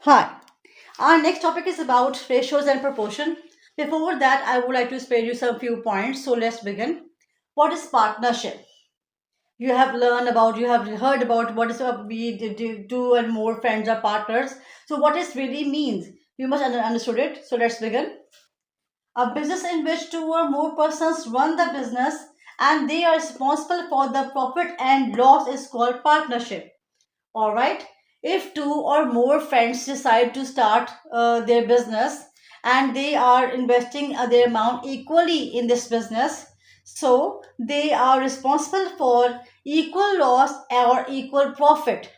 Hi, our next topic is about ratios and proportion. Before that, I would like to spare you some few points. So let's begin. What is partnership? You have heard about what is two and more friends are partners. So what it really means? You must understood it. So let's begin. A business in which two or more persons run the business and they are responsible for the profit and loss is called partnership. All right. If two or more friends decide to start their business and they are investing their amount equally in this business, so they are responsible for equal loss or equal profit.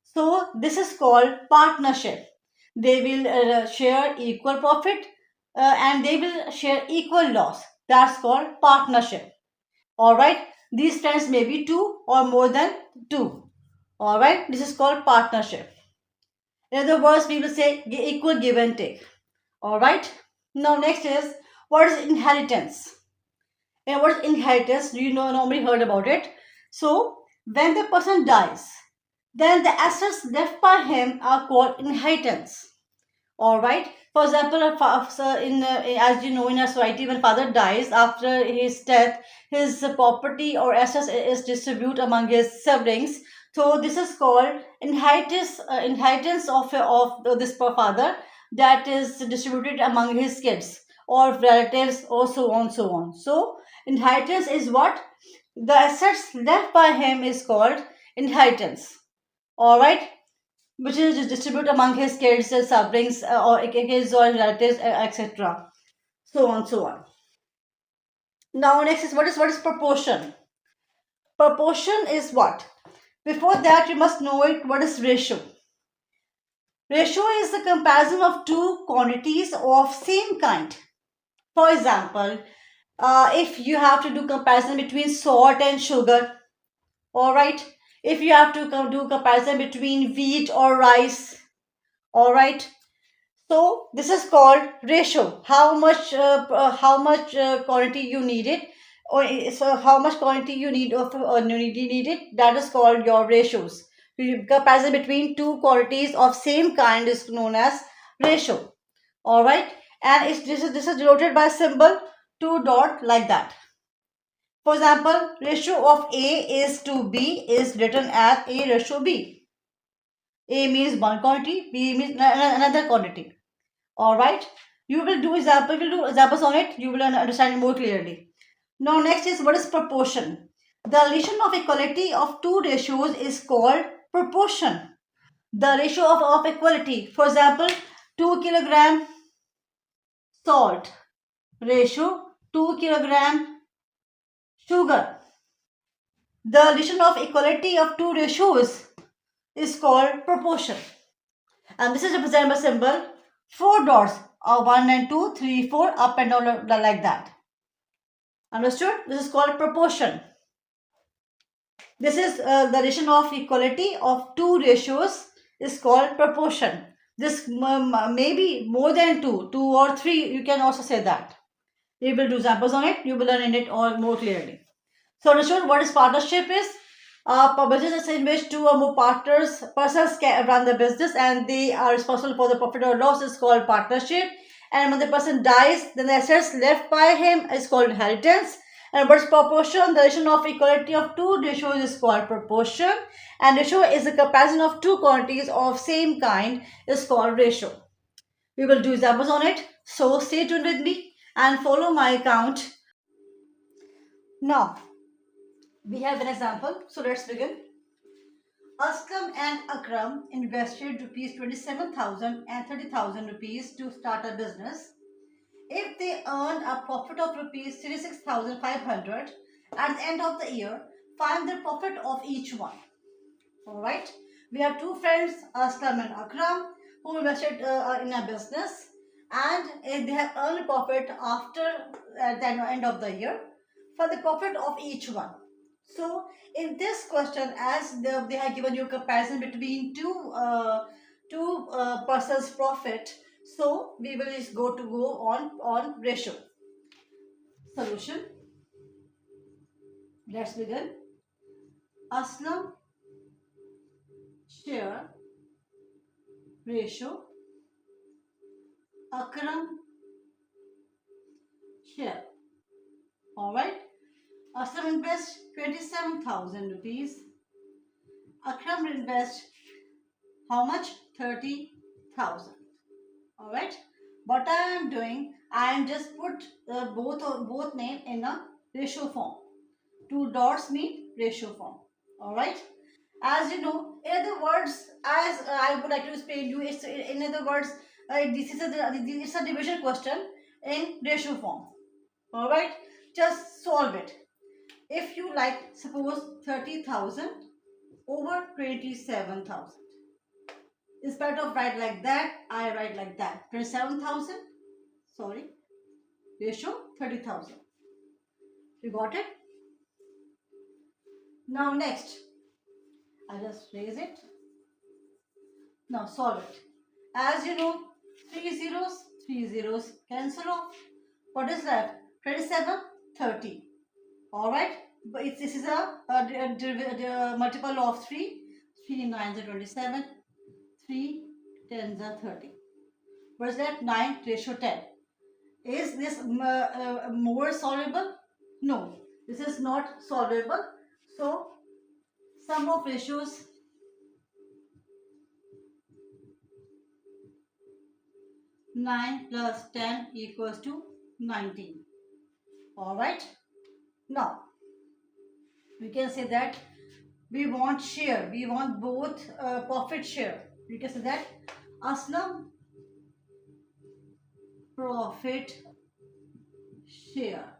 So this is called partnership. They will share equal profit and they will share equal loss. That's called partnership. All right. These friends may be two or more than two. All right, this is called partnership. In other words, we will say equal give and take. All right. Now, next is what is inheritance? And what is inheritance? Do you know normally heard about it? So, when the person dies, then the assets left by him are called inheritance. All right. For example, as you know, in a society, when father dies after his death, his property or assets is distributed among his siblings. So this is called inheritance of this father that is distributed among his kids or relatives or so on so on. So inheritance is what the assets left by him is called inheritance. All right, which is just distributed among his kids, his siblings, or his or relatives, etc. So on, so on. Now, next is what is proportion? Proportion is what? Before that, you must know it. What is ratio? Ratio is the comparison of two quantities of same kind. For example, if you have to do comparison between salt and sugar, all right. If you have to do comparison between wheat or rice, all right. So this is called ratio. How much quantity you need it, or so how much quantity you need of need it. That is called your ratios. Comparison between two quantities of same kind is known as ratio. All right, and this is denoted by symbol two dot like that. For example, ratio of A is to B is written as A ratio B. A means one quantity, B means another quantity. All right. You will do example. Will do examples on it. You will understand it more clearly. Now, next is what is proportion. The relation of equality of two ratios is called proportion. The ratio of equality. For example, 2 kilogram salt ratio 2 kilogram sugar. The relation of equality of two ratios is called proportion. And this is represented by symbol four dots. 1 and 2, 3, 4, up and down like that. Understood? This is called proportion. This is the relation of equality of two ratios is called proportion. This may be more than two or three. You can also say that. We will do examples on it. You will learn in it all more clearly. So understood what is partnership is? A business in which two or more persons can run the business and they are responsible for the profit or loss is called partnership. And when the person dies, then the assets left by him is called inheritance. And what's proportion? The relation of equality of two ratios is called proportion. And ratio is the comparison of two quantities of same kind is called ratio. We will do examples on it. So stay tuned with me and follow my account. Now, we have an example. So let's begin. Aslam and Akram invested rupees 27,000 and 30,000 rupees to start a business. If they earned a profit of rupees 36,500 at the end of the year, find the profit of each one. Alright, we have two friends, Aslam and Akram, who invested in a business and they have earned profit after at the end of the year for the profit of each one. So in this question, as they have given you a comparison between two persons profit, so we will just go on ratio. Solution. Let's begin. Aslam share ratio Akram share. Alright. Aslam invest 27,000 rupees. Akram invest how much? 30,000. Alright. What I am doing, I am just put both name in a ratio form. Two dots mean ratio form. Alright. As you know, in other words, as I would like to explain you, it's in other words, it's a division question in ratio form. Alright. Just solve it. If you like, suppose 30,000 over 27,000. Instead of write like that, I write like that. 27,000, sorry, ratio 30,000. You got it? Now next, I just raise it. Now solve it. As you know, three zeros cancel off. What is left? 27, 30. Alright, but this is a multiple of 3. 3 9s are 27. 3 10s are 30. What is that? 9 ratio 10. Is this more solvable? No, this is not solvable. So, sum of ratios 9 plus 10 equals to 19. Alright. Now, we can say that we want share. We want both profit share. We can say that Aslam profit share.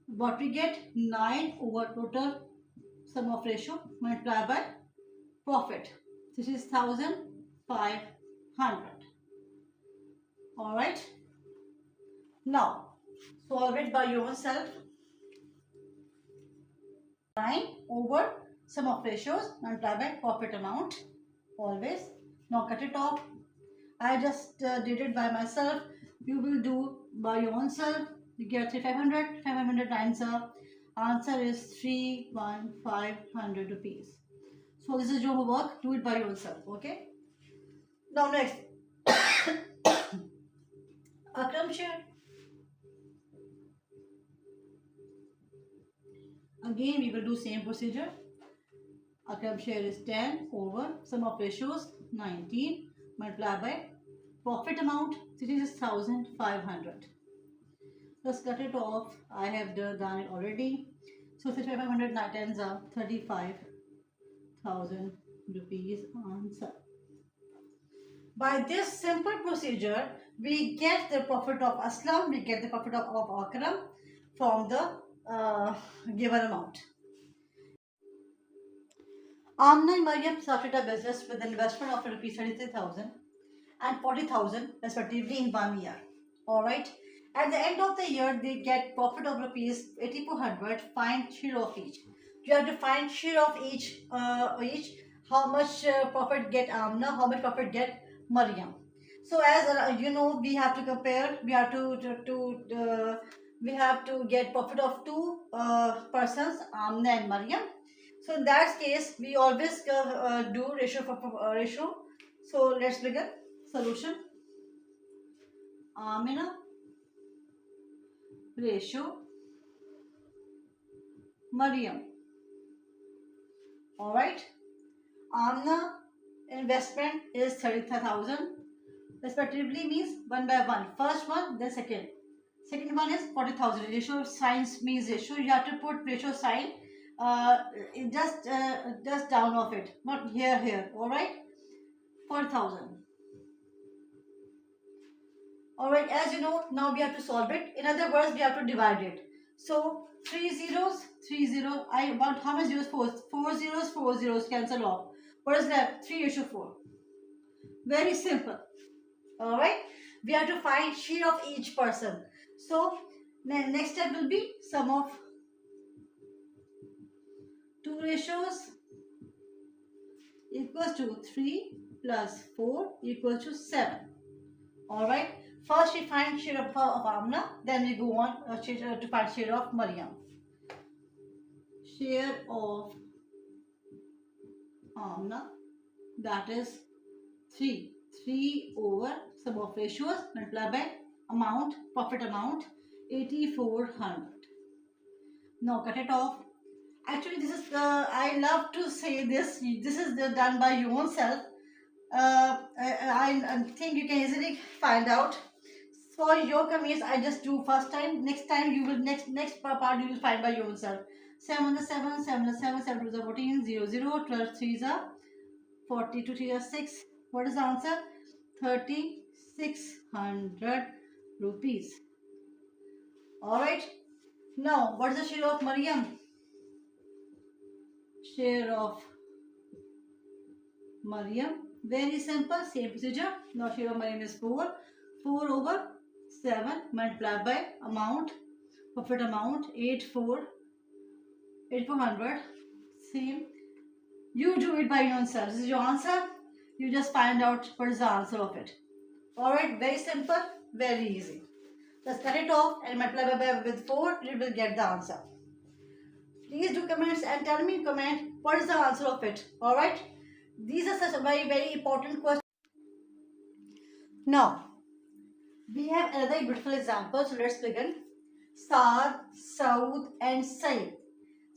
What we get? 9 over total sum of ratio multiplied by profit. This is 1,500. Alright. Now, solve it by yourself. 9 over sum of ratios multiplied by profit amount. Always. Now cut it off. I just did it by myself. You will do by your own self. You get 3,500. 500 times the answer is 3,1,500 rupees. So this is your homework. Do it by yourself. Okay. Now next. Akram share. Again we will do same procedure. Akram share is 10 over sum of ratios 19 multiplied by profit amount, which is 1,500. Let's cut it off. I have done it already. So 3,500 tens are 35,000 rupees answer. By this simple procedure, we get the profit of Aslam, we get the profit of Akram from the given amount. Amna and Mariam started a business with an investment of rupees 33,000 and 40,000 respectively in 1 year. Alright. At the end of the year, they get profit of rupees 8,400. Find share of each. You have to find share of each. How much profit get Amna? How much profit get Mariam? So as you know, we have to compare. We have we have to get profit of two persons, Amna and Mariam. So in that case, we always do ratio for ratio. So let's begin. Solution. Amina ratio Mariam. Alright. Amna investment is 30,000. Respectively means 1 by 1. First one, then second. Second one is 40,000. Ratio signs means ratio. You have to put ratio sign just down of it. Not here. Alright. 40,000. Alright, as you know, now we have to solve it. In other words, we have to divide it. So, 3 zeros, 3 0. I want how many zeros? 4. 4 zeros cancel off. What is left? 3:4. Very simple. Alright, we have to find share of each person. So, next step will be sum of two ratios equals to 3 plus 4 equals to 7. Alright. First we find share of Amna, then we go on to find share of Mariam. Share of Amna, that is 3. 3 over sum of ratios multiplied by amount, profit amount, 8400. Now cut it off. Actually, this is I love to say this. This is done by your own self. I think you can easily find out. For your convenience, I just do first time. Next time you will next part you will find by your own self. 7 the 7, 7 the 7, 7 to the 14, 0 0, 12 3 the 42 3 the 6. What is the answer? 3600 rupees. Alright. Now, what is the share of Mariam? Share of Mariam. Very simple, same procedure. Now, share of Mariam is 4. 4 over 7 multiplied by amount, profit amount, 8400. Same. You do it by yourself. This is your answer. You just find out what is the answer of it. Alright, very simple, very easy. Just cut it off and multiply by with 4, you will get the answer. Please do comments and tell me in comment what is the answer of it. Alright, these are such a very important question. Now, we have another beautiful example, so let's begin. Saad, Saud and Said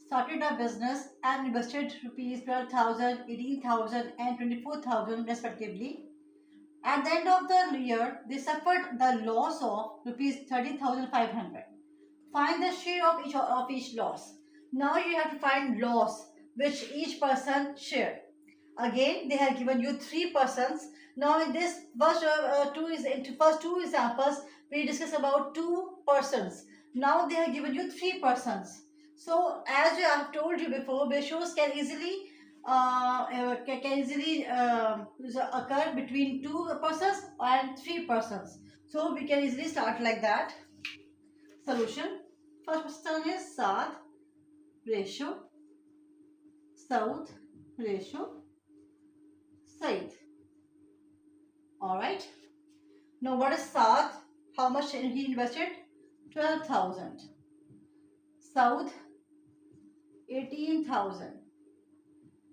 started a business and invested rupees 12,000, 18,000 and 24,000 respectively. At the end of the year, they suffered the loss of rupees 30,500. Find the share of each loss. Now you have to find loss which each person shared. Again, they have given you 3 persons. Now in this first two examples, we discuss about 2 persons. Now they have given you 3 persons. So as I have told you before, ratios can easily occur between 2 persons and 3 persons. So we can easily start like that. Solution. First person is Saad ratio, Saud ratio, Said. Alright. Now what is Saad? How much he invested? 12,000. Saud 18,000.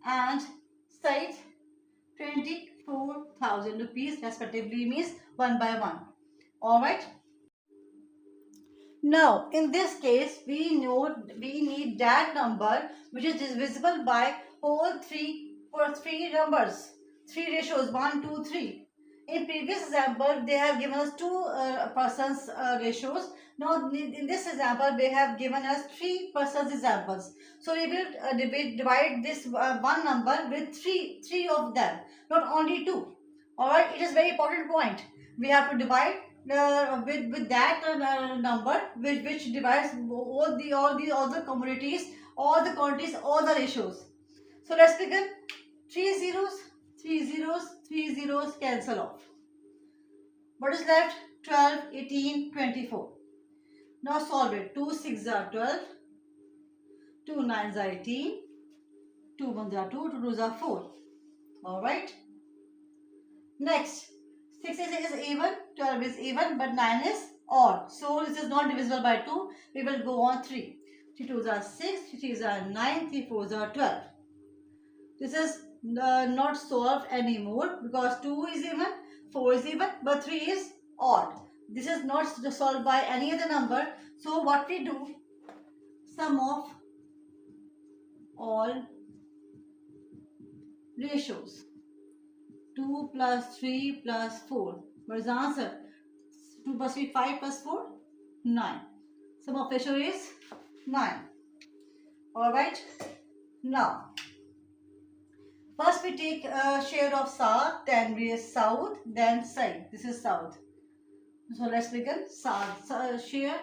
And Said 24,000 rupees respectively, means 1 by 1. Alright. Now in this case we need that number which is divisible by all three numbers, 3 ratios, 1, 2, 3. In previous example they have given us 2 persons ratios. Now in this example they have given us 3 persons examples. So we will divide this one number with 3 of them, not only 2. Alright, it is very important point. We have to divide with that number which divides all the commodities, all the quantities, all the ratios. So let's begin. 3 zeros, 3 zeros, 3 zeros cancel off. What is left? 12, 18, 24. Now solve it. 2 6 are 12, 2 9s are 18, 2 1s are 2, 2 2s are 4. Alright. Next, 6 is even, 12 is even, but 9 is odd. So this is not divisible by 2. We will go on 3. 3 2s are 6, 3 3s are 9, 3 4s are 12. This is not solved anymore because 2 is even, 4 is even, but 3 is odd. This is not solved by any other number. So what we do, sum of all ratios. 2 plus 3 plus 4. What is the answer? 2 plus 3, 5 plus 4, 9. Sum of ratio is 9. Alright. Now, first we take a share of Saad, then we is Saud, then Said. This is Saud. So let's begin. Saad, share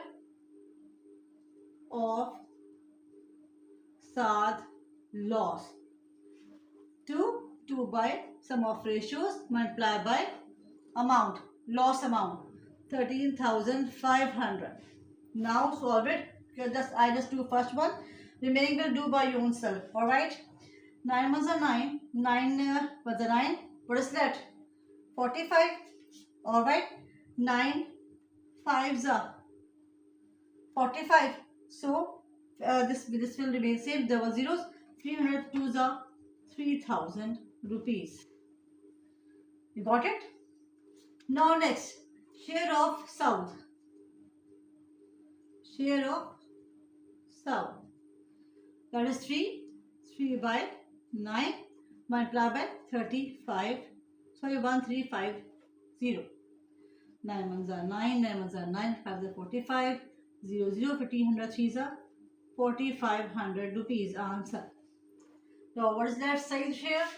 of Saad loss. 2 by sum of ratios multiply by amount, loss amount, 13,500. Now solve it. I just do first one. Remaining will do by your own self. Alright. 9 ones are 9. 9 was a 9. What is that? 45. Alright. 9 5s are 45. So this will remain same. There were zeros. 302s are 3,000 rupees. You got it? Now next, share of South. Share of South. That is 3. 3 by 9 multiplied by 35. Sorry, 1350. 9 ones are 9, 9 ones are 9, 5 are 45, 0, 0, 1500, 3 are 4500 rupees. Answer. Now, what is that side share?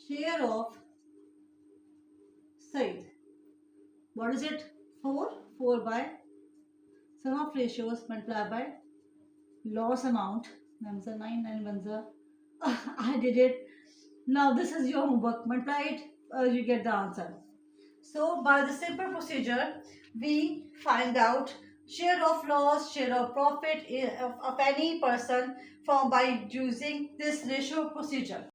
Share of side. What is it? 4. 4 by sum of ratios multiplied by loss amount. 9 ones are 9, 9 ones are. I did it. Now, this is your homework. Multiply it, you get the answer. So, by the simple procedure, we find out share of loss, share of profit of any person from by using this ratio procedure.